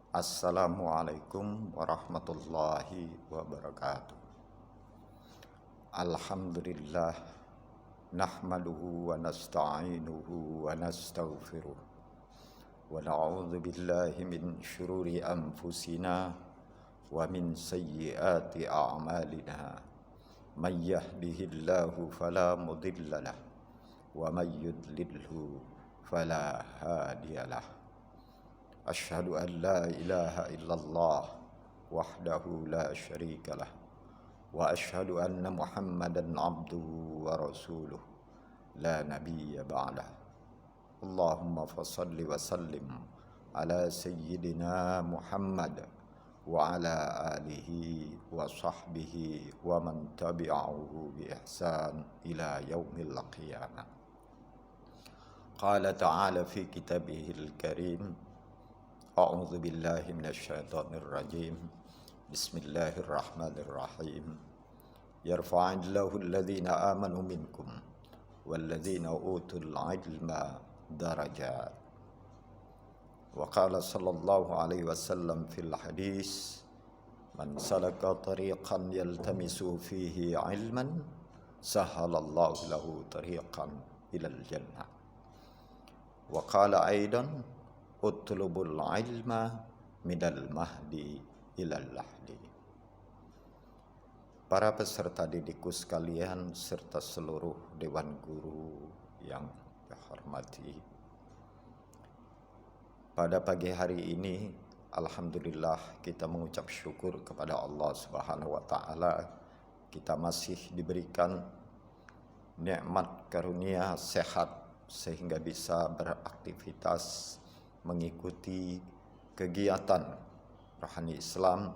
Assalamualaikum warahmatullahi wabarakatuh. Alhamdulillah nahmaduhu wa nasta'inuhu wa nastaghfiruh wa na'udzu billahi min syururi anfusina wa min sayyiati a'malina. May yahdihillahu fala mudilla lahu wa may yudlilhu fala hadiyalah. Asyhadu an la ilaha illallah wahdahu la syarika lah wa asyhadu anna Muhammadan abduhu wa rasuluh la nabiyya ba'dah. Allahumma fassalli wa sallim ala sayyidina Muhammad wa ala alihi wa sahbihi wa man tabi'ahu bi ihsan ila yaumil qiyamah. Qala ta'ala fi kitabihil karim, A'udzu billahi minasyaitonir rajim. Bismillahirrahmanirrahim. Yarfa'illahu alladhina amanu minkum walladhina utul ilma darajat. Wa qala sallallahu alaihi wasallam fil hadis, man salaka tariqan yaltamisu fihi ilman sahhalallahu lahu tariqan ilal jannah. Wa qala aidan, utlubul ilma minal mahdi ilal lahdi. Para peserta didikku sekalian serta seluruh dewan guru yang dihormati, pada pagi hari ini alhamdulillah kita mengucap syukur kepada Allah Subhanahu wa taala, kita masih diberikan nikmat karunia sehat sehingga bisa beraktivitas mengikuti kegiatan rohani Islam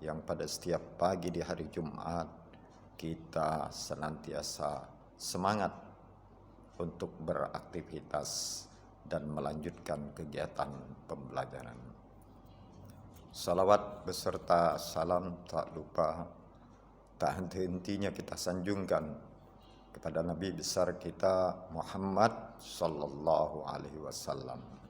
yang pada setiap pagi di hari Jumat kita senantiasa semangat untuk beraktivitas dan melanjutkan kegiatan pembelajaran. Salawat beserta salam tak lupa, tak henti-hentinya kita sanjungkan kepada Nabi besar kita Muhammad sallallahu alaihi wasallam,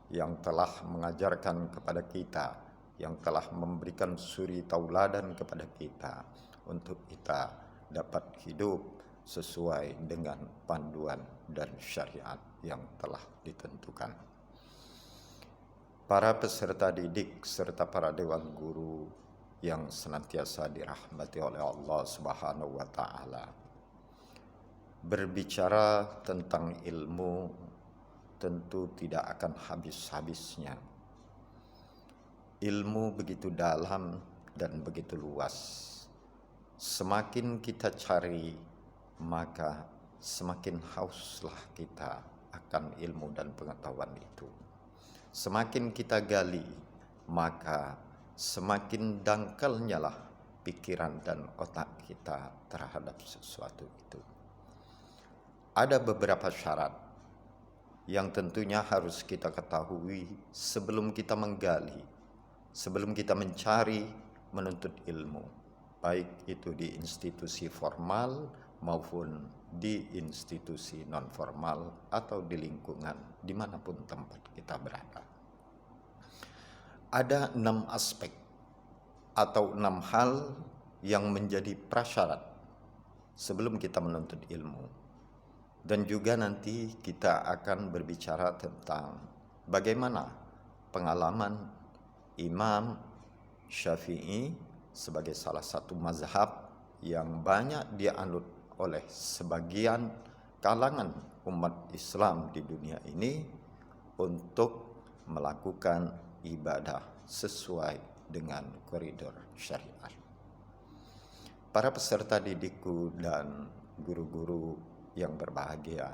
yang telah mengajarkan kepada kita, yang telah memberikan suri tauladan kepada kita untuk kita dapat hidup sesuai dengan panduan dan syariat yang telah ditentukan. Para peserta didik serta para dewan guru yang senantiasa dirahmati oleh Allah Subhanahu wa taala. Berbicara tentang ilmu tentu tidak akan habis-habisnya. Ilmu begitu dalam dan begitu luas. Semakin kita cari, maka semakin hauslah kita akan ilmu dan pengetahuan itu. Semakin kita gali, maka semakin dangkalnya lah pikiran dan otak kita terhadap sesuatu itu. Ada beberapa syarat yang tentunya harus kita ketahui sebelum kita menggali, sebelum kita mencari menuntut ilmu, baik itu di institusi formal maupun di institusi non formal atau di lingkungan dimanapun tempat kita berada. Ada 6 aspek atau 6 hal yang menjadi prasyarat sebelum kita menuntut ilmu. Dan juga nanti kita akan berbicara tentang bagaimana pengalaman Imam Syafi'i sebagai salah satu mazhab yang banyak dianut oleh sebagian kalangan umat Islam di dunia ini untuk melakukan ibadah sesuai dengan koridor syariat. Para peserta didikku dan guru-guru yang berbahagia,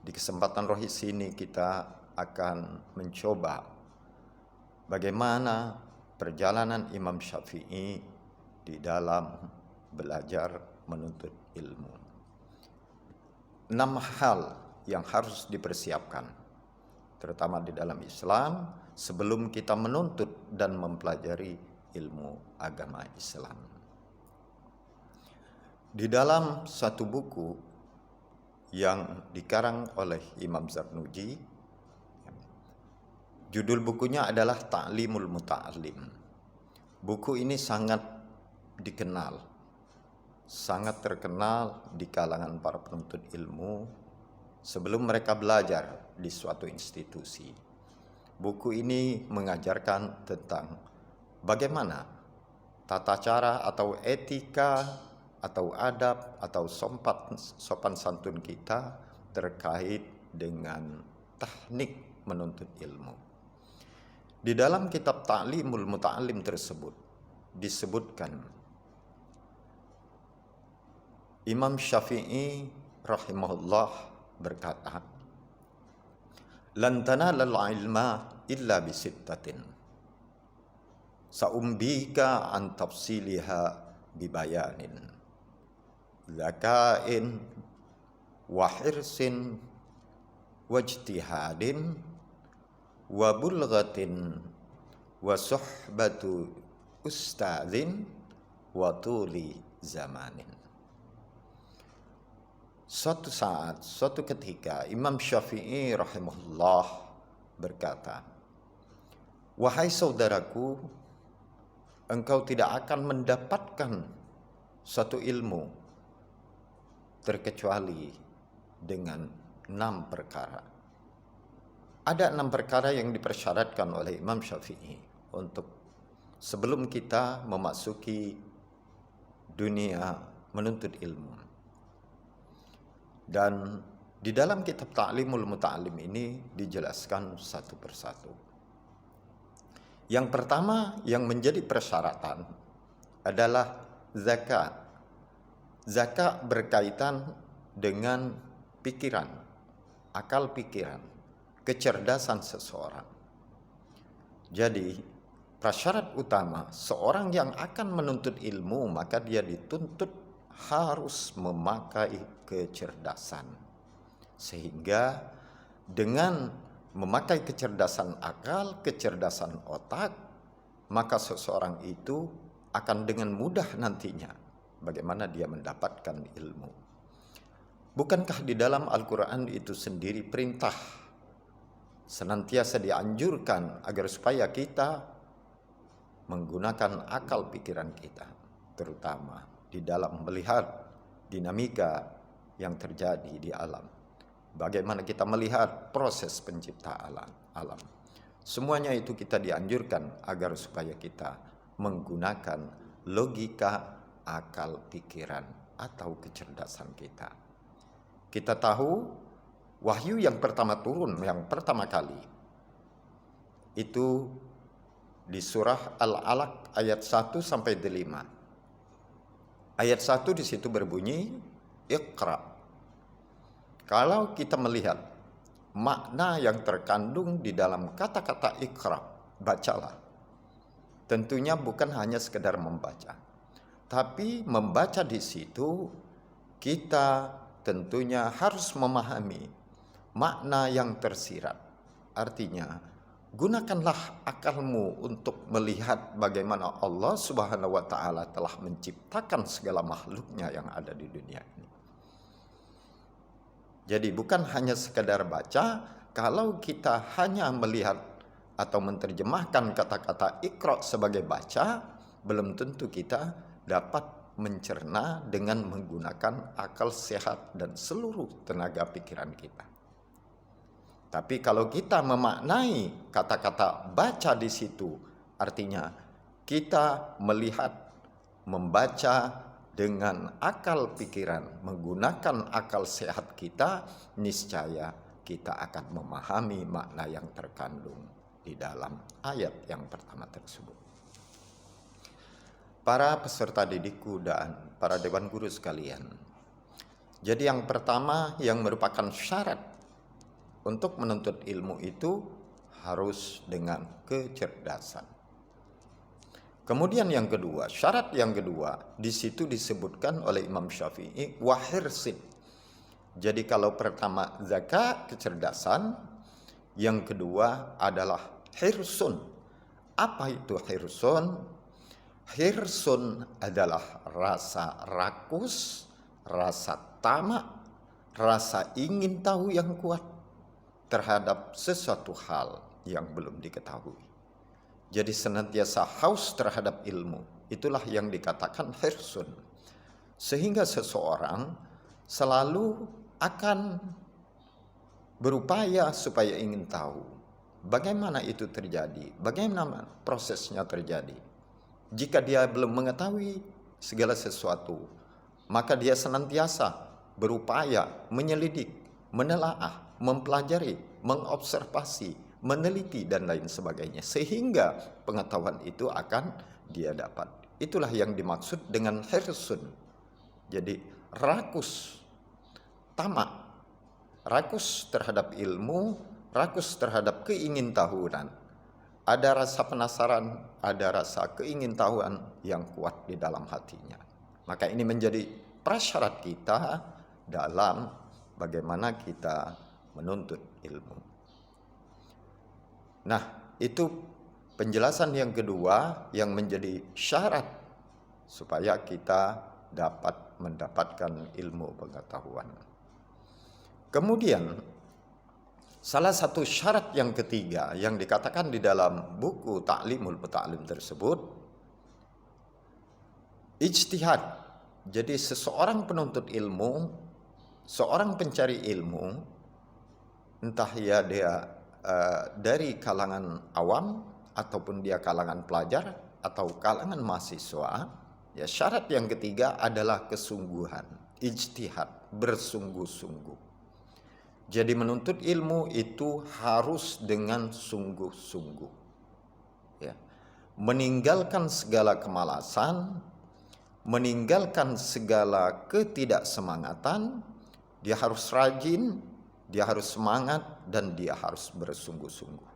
di kesempatan rohis ini kita akan mencoba bagaimana perjalanan Imam Syafi'i di dalam belajar menuntut ilmu. 6 hal yang harus dipersiapkan, terutama di dalam Islam, sebelum kita menuntut dan mempelajari ilmu agama Islam. Di dalam satu buku yang dikarang oleh Imam Zarnuji Judul bukunya adalah Ta'limul Muta'allim. Buku ini sangat dikenal, sangat terkenal di kalangan para penuntut ilmu sebelum mereka belajar di suatu institusi. Buku ini mengajarkan tentang bagaimana tata cara atau etika atau adab atau sopan santun kita terkait dengan teknik menuntut ilmu. Di dalam kitab Ta'limul Muta'allim tersebut disebutkan Imam Syafi'i rahimahullah berkata, "Lan tanalal ilma illa bisittatin. Sa'umbika an tafsiliha bibayanin. Zakain wa hirsin wajtihadin wa bulghatin wa suhbatu ustadzin wa tuli zamanin." Suatu saat, suatu ketika Imam Syafi'i rahimahullah berkata, "Wahai saudaraku, engkau tidak akan mendapatkan suatu ilmu terkecuali dengan 6 perkara." Ada 6 perkara yang dipersyaratkan oleh Imam Syafi'i untuk sebelum kita memasuki dunia menuntut ilmu. Dan di dalam kitab Ta'limul Muta'allim ini dijelaskan satu persatu. Yang pertama yang menjadi persyaratan adalah zakat. Zakat berkaitan dengan pikiran, akal pikiran, kecerdasan seseorang. Jadi, prasyarat utama seorang yang akan menuntut ilmu, maka dia dituntut harus memakai kecerdasan. Sehingga dengan memakai kecerdasan akal, kecerdasan otak, maka seseorang itu akan dengan mudah nantinya bagaimana dia mendapatkan ilmu. Bukankah di dalam Al-Quran itu sendiri perintah senantiasa dianjurkan agar supaya kita menggunakan akal pikiran kita, terutama di dalam melihat dinamika yang terjadi di alam. Bagaimana kita melihat proses pencipta alam. Semuanya itu kita dianjurkan agar supaya kita menggunakan logika, akal pikiran atau kecerdasan kita. Kita tahu wahyu yang pertama turun, yang pertama kali itu di surah Al-Alaq ayat 1 sampai 5. Ayat 1 di situ berbunyi Iqra. Kalau kita melihat makna yang terkandung di dalam kata-kata Iqra, bacalah. Tentunya bukan hanya sekedar membaca, tapi membaca di situ kita tentunya harus memahami makna yang tersirat. Artinya, gunakanlah akalmu untuk melihat bagaimana Allah Subhanahu wa Ta'ala telah menciptakan segala makhluknya yang ada di dunia ini. Jadi bukan hanya sekedar baca, kalau kita hanya melihat atau menerjemahkan kata-kata Iqra sebagai baca, belum tentu kita dapat mencerna dengan menggunakan akal sehat dan seluruh tenaga pikiran kita. Tapi kalau kita memaknai kata-kata baca di situ, artinya kita melihat, membaca dengan akal pikiran, menggunakan akal sehat kita, niscaya kita akan memahami makna yang terkandung di dalam ayat yang pertama tersebut. Para peserta didikku dan para dewan guru sekalian, jadi yang pertama yang merupakan syarat untuk menuntut ilmu itu harus dengan kecerdasan. Kemudian yang kedua, syarat yang kedua di situ disebutkan oleh Imam Syafi'i wahirsin. Jadi kalau pertama zakat, kecerdasan, yang kedua adalah hirsun. Apa itu hirsun? Hirsun adalah rasa rakus, rasa tamak, rasa ingin tahu yang kuat terhadap sesuatu hal yang belum diketahui. Jadi senantiasa haus terhadap ilmu, itulah yang dikatakan hirsun. Sehingga seseorang selalu akan berupaya supaya ingin tahu bagaimana itu terjadi, bagaimana prosesnya terjadi. Jika dia belum mengetahui segala sesuatu, maka dia senantiasa berupaya menyelidik, menelaah, mempelajari, mengobservasi, meneliti dan lain sebagainya, sehingga pengetahuan itu akan dia dapat. Itulah yang dimaksud dengan hirsun. Jadi rakus, tamak, rakus terhadap ilmu, rakus terhadap keingintahuan. Ada rasa penasaran, ada rasa keingintahuan yang kuat di dalam hatinya. Maka ini menjadi prasyarat kita dalam bagaimana kita menuntut ilmu. Nah, itu penjelasan yang kedua yang menjadi syarat supaya kita dapat mendapatkan ilmu pengetahuan. Kemudian, salah satu syarat yang ketiga yang dikatakan di dalam buku Ta'limul Muta'allim tersebut, ijtihad. Jadi seseorang penuntut ilmu, seorang pencari ilmu, entah ya dia dari kalangan awam ataupun dia kalangan pelajar atau kalangan mahasiswa, ya syarat yang ketiga adalah kesungguhan, ijtihad, bersungguh-sungguh. Jadi menuntut ilmu itu harus dengan sungguh-sungguh. Ya. Meninggalkan segala kemalasan, meninggalkan segala ketidaksemangatan, dia harus rajin, dia harus semangat, dan dia harus bersungguh-sungguh.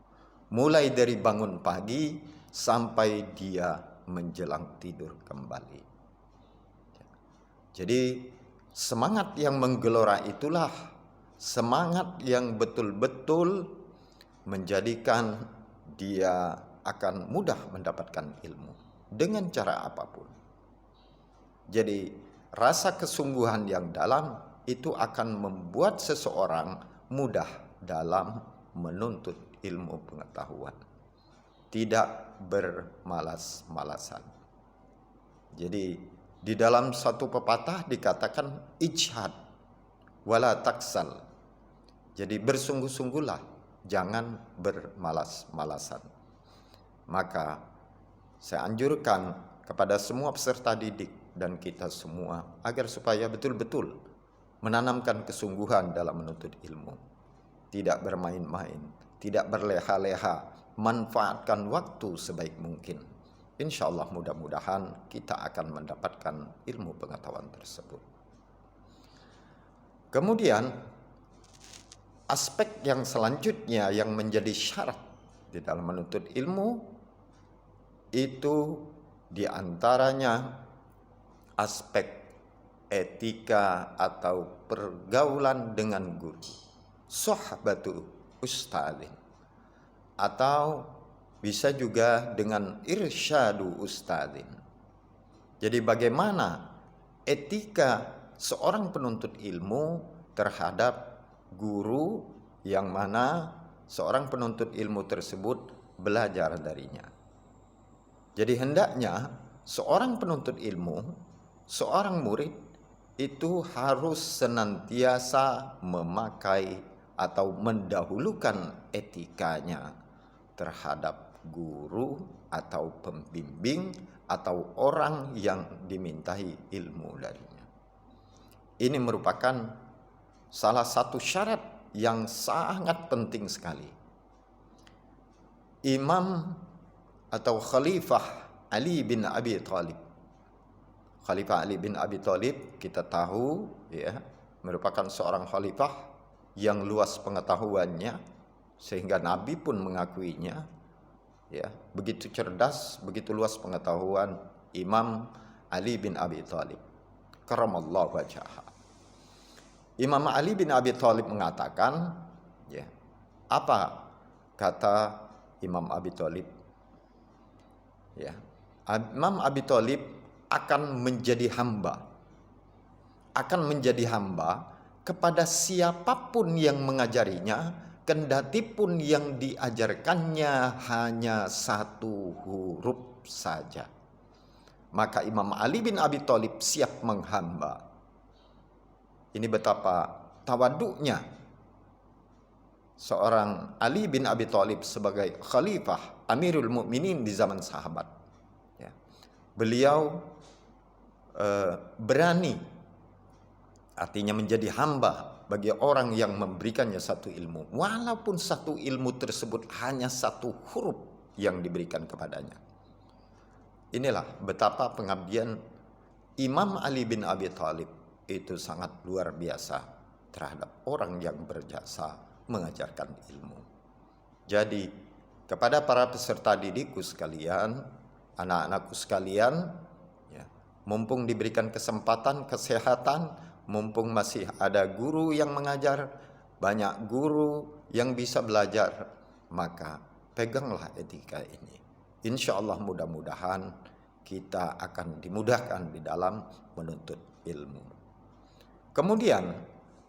Mulai dari bangun pagi sampai dia menjelang tidur kembali. Jadi semangat yang menggelora itulah semangat yang betul-betul menjadikan dia akan mudah mendapatkan ilmu dengan cara apapun. Jadi rasa kesungguhan yang dalam itu akan membuat seseorang mudah dalam menuntut ilmu pengetahuan. Tidak bermalas-malasan. Jadi di dalam satu pepatah dikatakan ijhad wala taksal. Jadi bersungguh-sungguhlah, jangan bermalas-malasan. Maka saya anjurkan kepada semua peserta didik dan kita semua agar supaya betul-betul menanamkan kesungguhan dalam menuntut ilmu. Tidak bermain-main, tidak berleha-leha, manfaatkan waktu sebaik mungkin. Insya Allah mudah-mudahan kita akan mendapatkan ilmu pengetahuan tersebut. Kemudian, aspek yang selanjutnya yang menjadi syarat di dalam menuntut ilmu, itu diantaranya aspek etika atau pergaulan dengan guru, sohbatu ustadzin, atau bisa juga dengan irsyadu ustadzin. Jadi bagaimana etika seorang penuntut ilmu terhadap guru yang mana seorang penuntut ilmu tersebut belajar darinya. Jadi hendaknya seorang penuntut ilmu, seorang murid itu harus senantiasa memakai atau mendahulukan etikanya terhadap guru atau pembimbing atau orang yang dimintai ilmu darinya. Ini merupakan salah satu syarat yang sangat penting sekali. Imam atau Khalifah Ali bin Abi Thalib, Khalifah Ali bin Abi Thalib kita tahu ya, merupakan seorang khalifah yang luas pengetahuannya sehingga Nabi pun mengakuinya. Ya, begitu cerdas, begitu luas pengetahuan Imam Ali bin Abi Thalib. Karamallahu wajhahu. Imam Ali bin Abi Thalib mengatakan, ya, apa kata Imam Abi Thalib? Ya, Imam Abi Thalib akan menjadi hamba kepada siapapun yang mengajarinya kendati pun yang diajarkannya hanya satu huruf saja. Maka Imam Ali bin Abi Thalib siap menghamba. Ini betapa tawaduknya seorang Ali bin Abi Thalib sebagai khalifah Amirul Mukminin di zaman sahabat. Ya. Beliau berani, artinya menjadi hamba bagi orang yang memberikannya satu ilmu, walaupun satu ilmu tersebut hanya satu huruf yang diberikan kepadanya. Inilah betapa pengabdian Imam Ali bin Abi Thalib itu sangat luar biasa terhadap orang yang berjasa mengajarkan ilmu. Jadi kepada para peserta didikku sekalian, anak-anakku sekalian, ya, mumpung diberikan kesempatan, kesehatan, mumpung masih ada guru yang mengajar, banyak guru yang bisa belajar, maka peganglah etika ini. Insya Allah mudah-mudahan kita akan dimudahkan di dalam menuntut ilmu. Kemudian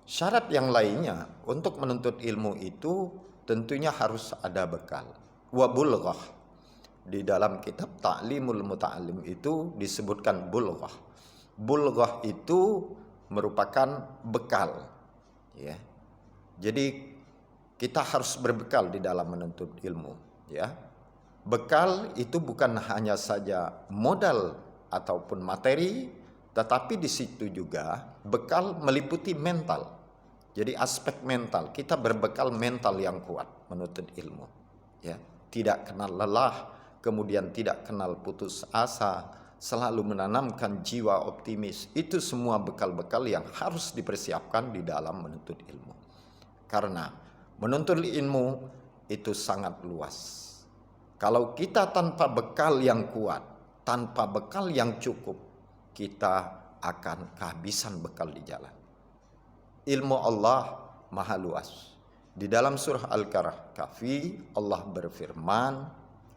syarat yang lainnya untuk menuntut ilmu itu tentunya harus ada bekal. Wa bulghah. Di dalam kitab Ta'limul Muta'allim itu disebutkan bulghah. Bulghah itu merupakan bekal. Ya. Jadi kita harus berbekal di dalam menuntut ilmu. Ya. Bekal itu bukan hanya saja modal ataupun materi, tetapi di situ juga bekal meliputi mental. Jadi aspek mental, kita berbekal mental yang kuat menuntut ilmu. Ya, tidak kenal lelah, kemudian tidak kenal putus asa, selalu menanamkan jiwa optimis. Itu semua bekal-bekal yang harus dipersiapkan di dalam menuntut ilmu. Karena menuntut ilmu itu sangat luas. Kalau kita tanpa bekal yang kuat, tanpa bekal yang cukup, kita akan kehabisan bekal di jalan. Ilmu Allah maha luas. Di dalam surah Al-Kahfi Allah berfirman,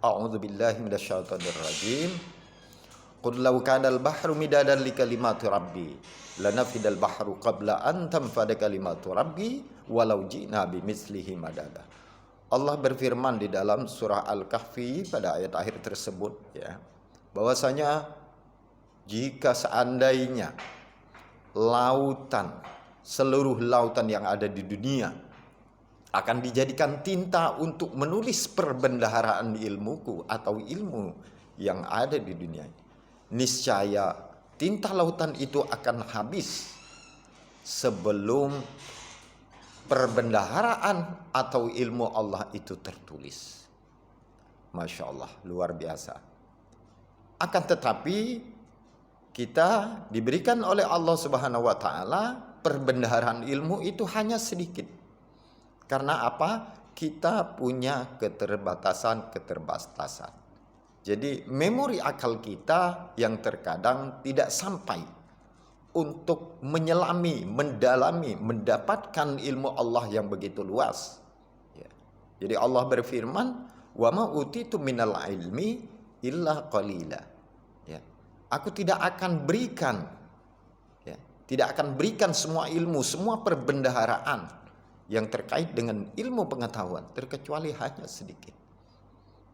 A'udzubillahi minasyaitonirrajim. Qul law kana al-bahru midadan li kalimati rabbi lanafidal bahru qabla an tanfada kalimatu rabbi walau ji'na bimitslihi madada. Allah berfirman di dalam surah Al-Kahfi pada ayat akhir tersebut, ya, bahwasanya jika seandainya lautan, seluruh lautan yang ada di dunia akan dijadikan tinta untuk menulis perbendaharaan ilmuku atau ilmu yang ada di dunia ini, niscaya tinta lautan itu akan habis sebelum perbendaharaan atau ilmu Allah itu tertulis. Masya Allah, luar biasa. Akan tetapi kita diberikan oleh Allah Subhanahu wa taala perbendaharaan ilmu itu hanya sedikit. Karena apa? Kita punya keterbatasan. Jadi memori akal kita yang terkadang tidak sampai untuk menyelami, mendalami, mendapatkan ilmu Allah yang begitu luas. Ya. Jadi Allah berfirman, "Wa ma utitu minal ilmi illa qalila." Aku tidak akan berikan, ya, tidak akan berikan semua ilmu, semua perbendaharaan yang terkait dengan ilmu pengetahuan, terkecuali hanya sedikit.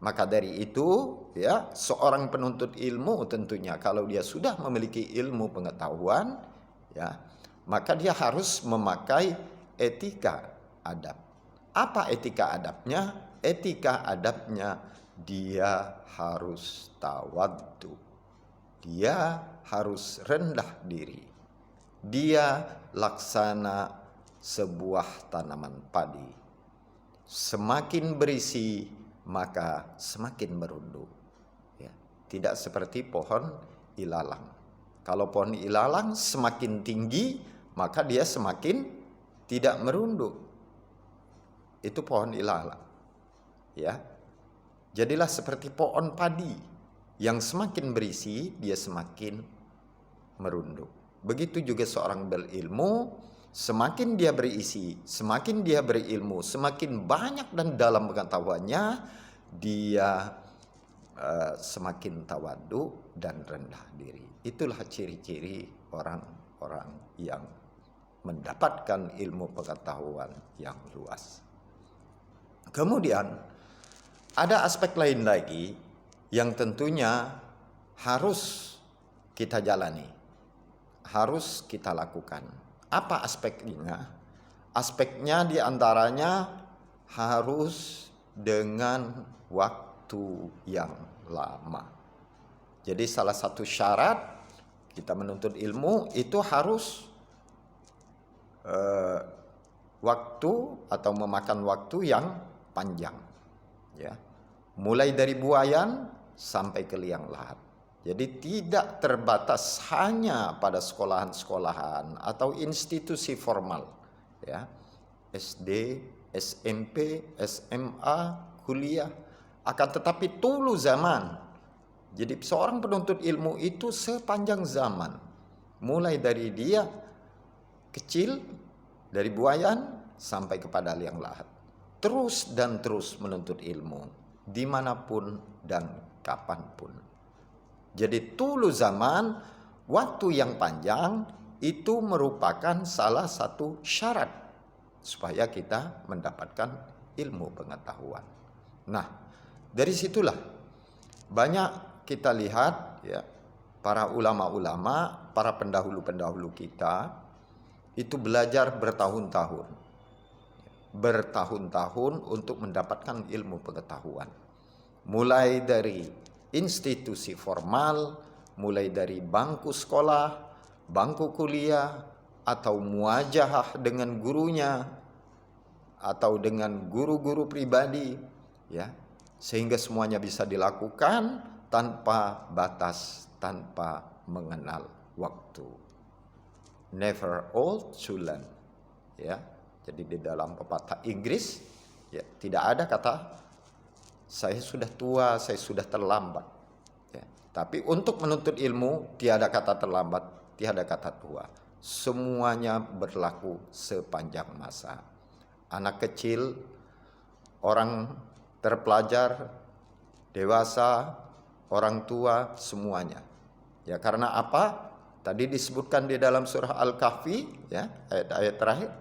Maka dari itu, ya, seorang penuntut ilmu tentunya kalau dia sudah memiliki ilmu pengetahuan, ya, maka dia harus memakai etika adab. Apa etika adabnya? Etika adabnya dia harus tawaddu. Dia harus rendah diri. Dia laksana sebuah tanaman padi. Semakin berisi, maka semakin merunduk. Ya, tidak seperti pohon ilalang. Kalau pohon ilalang semakin tinggi, maka dia semakin tidak merunduk. Itu pohon ilalang. Ya, jadilah seperti pohon padi. Yang semakin berisi, dia semakin merunduk. Begitu juga seorang berilmu, semakin dia berisi, semakin dia berilmu, semakin banyak dan dalam pengetahuannya, dia semakin tawadhu dan rendah diri. Itulah ciri-ciri orang-orang yang mendapatkan ilmu pengetahuan yang luas. Kemudian ada aspek lain lagi yang tentunya harus kita jalani, harus kita lakukan. Apa aspeknya? Aspeknya diantaranya harus dengan waktu yang lama. Jadi salah satu syarat kita menuntut ilmu itu harus waktu atau memakan waktu yang panjang, ya. Mulai dari buayan sampai ke liang lahat. Jadi tidak terbatas hanya pada sekolahan-sekolahan atau institusi formal, ya. SD, SMP, SMA, kuliah. Akan tetapi dulu zaman. Jadi seorang penuntut ilmu itu sepanjang zaman. Mulai dari dia kecil, dari buayan sampai kepada liang lahat. Terus dan terus menuntut ilmu, dimanapun dan kapanpun. Jadi dulu zaman, waktu yang panjang itu merupakan salah satu syarat supaya kita mendapatkan ilmu pengetahuan. Nah, dari situlah banyak kita lihat, ya, para ulama-ulama, para pendahulu-pendahulu kita itu belajar bertahun-tahun untuk mendapatkan ilmu pengetahuan. Mulai dari institusi formal, mulai dari bangku sekolah, bangku kuliah, atau muajahah dengan gurunya, atau dengan guru-guru pribadi, ya, sehingga semuanya bisa dilakukan tanpa batas, tanpa mengenal waktu. Never old to learn, ya. Jadi di dalam pepatah Inggris, ya, tidak ada kata saya sudah tua, saya sudah terlambat, ya. Tapi untuk menuntut ilmu tiada kata terlambat, tiada kata tua. Semuanya berlaku sepanjang masa. Anak kecil, orang terpelajar, dewasa, orang tua, semuanya. Ya, karena apa? Tadi disebutkan di dalam surah Al-Kahfi, ya, ayat-ayat terakhir.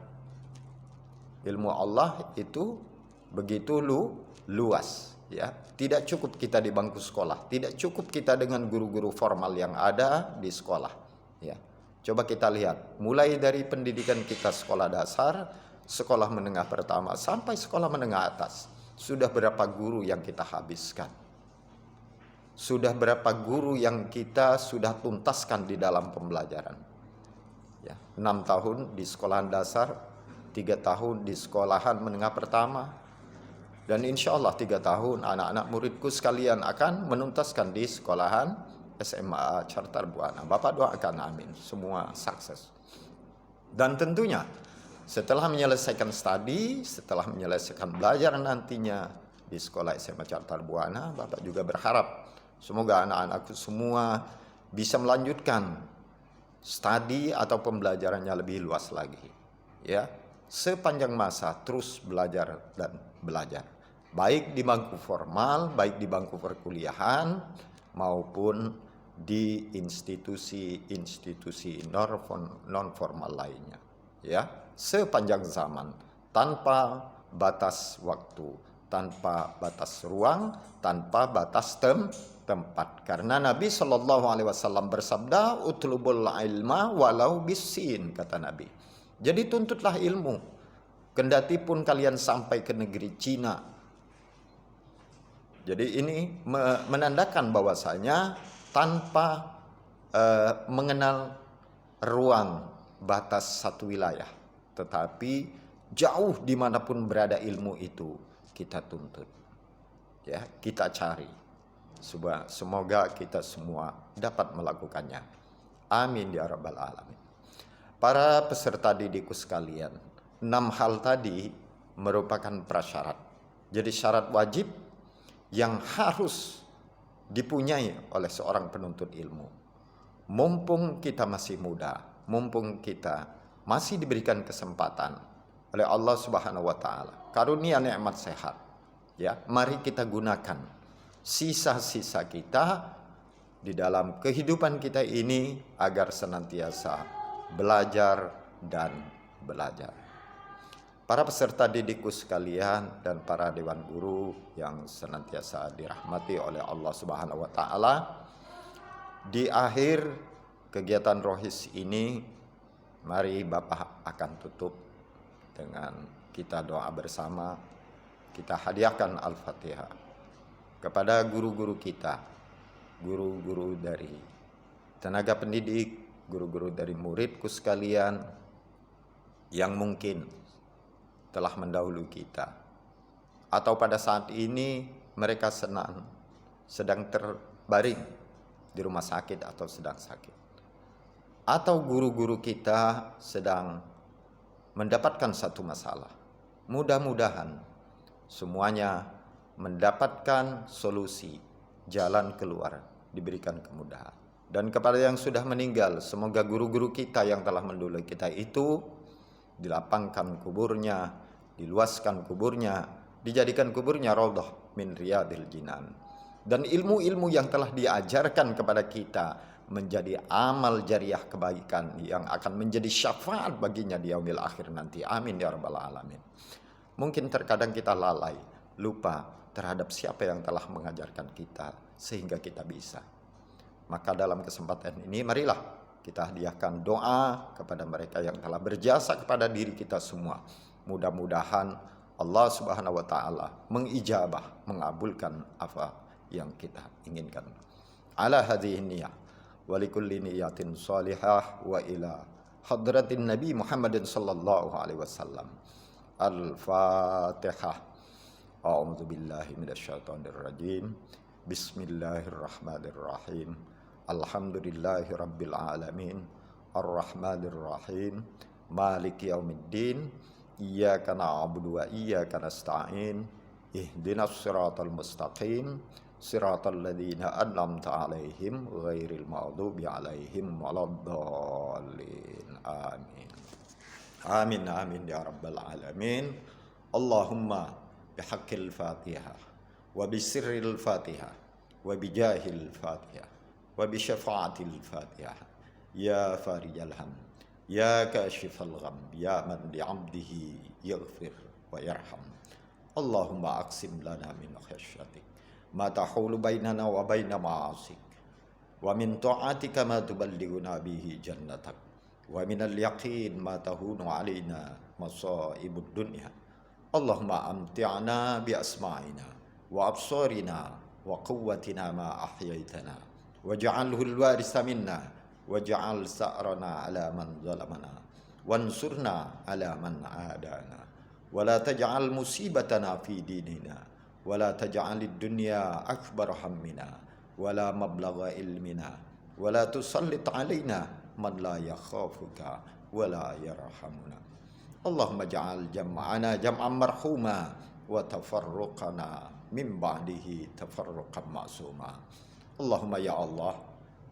Ilmu Allah itu begitu luas, ya. Tidak cukup kita di bangku sekolah, tidak cukup kita dengan guru-guru formal yang ada di sekolah, ya. Coba kita lihat, mulai dari pendidikan kita sekolah dasar, sekolah menengah pertama sampai sekolah menengah atas, sudah berapa guru yang kita habiskan? Sudah berapa guru yang kita sudah tuntaskan di dalam pembelajaran? Ya, 6 tahun di sekolahan dasar, 3 tahun di sekolahan menengah pertama, dan insya Allah 3 tahun anak-anak muridku sekalian akan menuntaskan di sekolahan SMA Carta Buana. Bapak doakan, amin, semua sukses. Dan tentunya setelah menyelesaikan studi, setelah menyelesaikan belajar nantinya di sekolah SMA Carta Buana, Bapak juga berharap semoga anak-anakku semua bisa melanjutkan studi atau pembelajarannya lebih luas lagi, ya. Sepanjang masa terus belajar dan belajar, baik di bangku formal, baik di bangku perkuliahan, maupun di institusi-institusi non formal lainnya, ya. Sepanjang zaman, tanpa batas waktu, tanpa batas ruang, tanpa batas tempat. Karena Nabi SAW bersabda, utlubul ilma walau bisin, kata Nabi. Jadi tuntutlah ilmu, kendati pun kalian sampai ke negeri Cina. Jadi ini menandakan bahwasanya tanpa mengenal ruang batas satu wilayah, tetapi jauh dimanapun berada ilmu itu kita tuntut, ya, kita cari. Semoga kita semua dapat melakukannya. Amin ya rabbal alamin. Para peserta didikku sekalian, 6 hal tadi merupakan prasyarat. Jadi syarat wajib yang harus dipunyai oleh seorang penuntut ilmu. Mumpung kita masih muda, mumpung kita masih diberikan kesempatan oleh Allah Subhanahu wa taala, karunia nikmat sehat, ya, mari kita gunakan sisa-sisa kita di dalam kehidupan kita ini agar senantiasa belajar dan belajar. para peserta didikku sekalian dan para dewan guru yang senantiasa dirahmati oleh Allah Subhanahu wa taala. Di akhir kegiatan rohis ini, mari Bapak akan tutup dengan kita doa bersama. Kita hadiahkan Al-Fatihah kepada guru-guru kita, guru-guru dari tenaga pendidik, guru-guru dari muridku sekalian yang mungkin telah mendahului kita, atau pada saat ini mereka sedang terbaring di rumah sakit atau sedang sakit, atau guru-guru kita sedang mendapatkan satu masalah. Mudah-mudahan semuanya mendapatkan solusi, jalan keluar, diberikan kemudahan. Dan kepada yang sudah meninggal, semoga guru-guru kita yang telah mendahului kita itu dilapangkan kuburnya, diluaskan kuburnya, dijadikan kuburnya raudhah min riyadil jinan. Dan ilmu-ilmu yang telah diajarkan kepada kita menjadi amal jariah kebaikan yang akan menjadi syafaat baginya di yaumil akhir nanti. Amin ya rabbal alamin. Mungkin terkadang kita lalai, lupa terhadap siapa yang telah mengajarkan kita sehingga kita bisa. Maka dalam kesempatan ini marilah kita hadiahkan doa kepada mereka yang telah berjasa kepada diri kita semua. Mudah-mudahan Allah Subhanahu wa taala mengijabah, mengabulkan apa yang kita inginkan. Ala hadhihi niyah wa likulli niyatin salihah wa ila hadratin Nabi Muhammadin sallallahu alaihi wasallam. Al-Fatihah. A'udzu billahi minasyaitonir rajim. Bismillahirrahmanirrahim. Alhamdulillahi rabbil alamin. Arrahmanir rahim. Maliki yaumiddin. Iyyaka na'budu wa iyyaka nasta'in. Ihdinas siratal mustaqim. Siratal ladzina an'amta 'alaihim ghairil maghdubi 'alaihim waladdallin. Amin. Amin amin ya rabbal alamin. Allahumma bihaqqil Fatihah wa bisirril Fatihah wa bijahil Fatihah wa bisyafaatil Fatihah ya farijal ham ya kashifal gham ya man li'abdihi yaghfir wa yarham. Allahumma aqsim lana min khasyatik ma tahulu bainana wa baina ma'asik wa min ta'atika ma tuballighuna bihi jannatak wa minal yaqin ma tahunu alaina masaibud dunya. Allahumma amti'na bi asma'ina wa absarina wa quwwatina ma ahyaitana waj'alhu al-warisa minna waj'al sa'rana ala man zalamana wansurna ala man adana wa la taj'al musibatana fi dinina wa la taj'alid dunya akbar hammina wa la mablagha ilmina wa la tusallit alaina man la yakhafuka wa la yarhamuna. Allahumma ja'al jam'ana jam'an marhuma wa tafarruqana min ba'dihi tafarruqan ma'suma. Allahumma ya Allah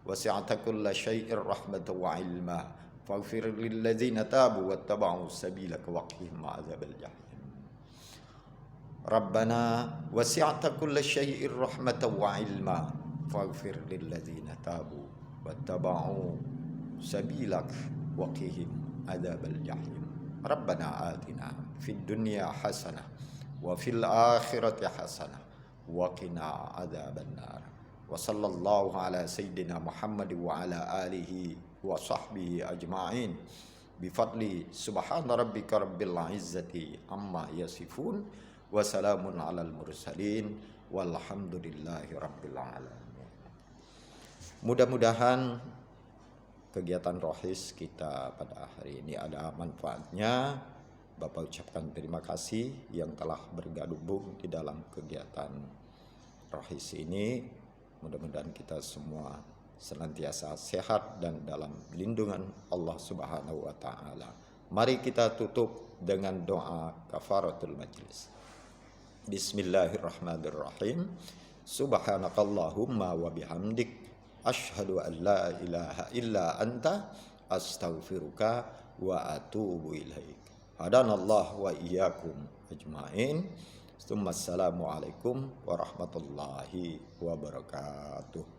wasi'ata kulla syai'ir rahmatan wa ilma faghfir lil ladzina tabu wattaba'u sabilaka waqihim ma'adzabal jahim. Rabbana wasi'ata kulla syai'ir rahmatan wa ilma faghfir lil ladzina tabu wattaba'u sabilak waqihim adzabal jahim. Rabbana atina fid dunya hasanah wa fil akhirati hasanah wa qina adzaban nar. Wa sallallahu ala sayyidina Muhammad wa ala alihi wa sahbihi ajma'in bi fadli subhana rabbika rabbil izzati amma yasifun wa salamun alal mursalin walhamdulillahi rabbil alamin. Mudah-mudahan kegiatan rohis kita pada hari ini ada manfaatnya. Bapak ucapkan terima kasih yang telah bergabung di dalam kegiatan rohis ini. Mudah-mudahan kita semua senantiasa sehat dan dalam lindungan Allah Subhanahu wa taala. Mari kita tutup dengan doa kafaratul majlis. Bismillahirrahmanirrahim. Subhanakallahumma wa bihamdik asyhadu an la ilaha illa anta astaghfiruka wa atubu ilaik. Hadanallah wa iyyakum ajmain. Assalamualaikum warahmatullahi wabarakatuh.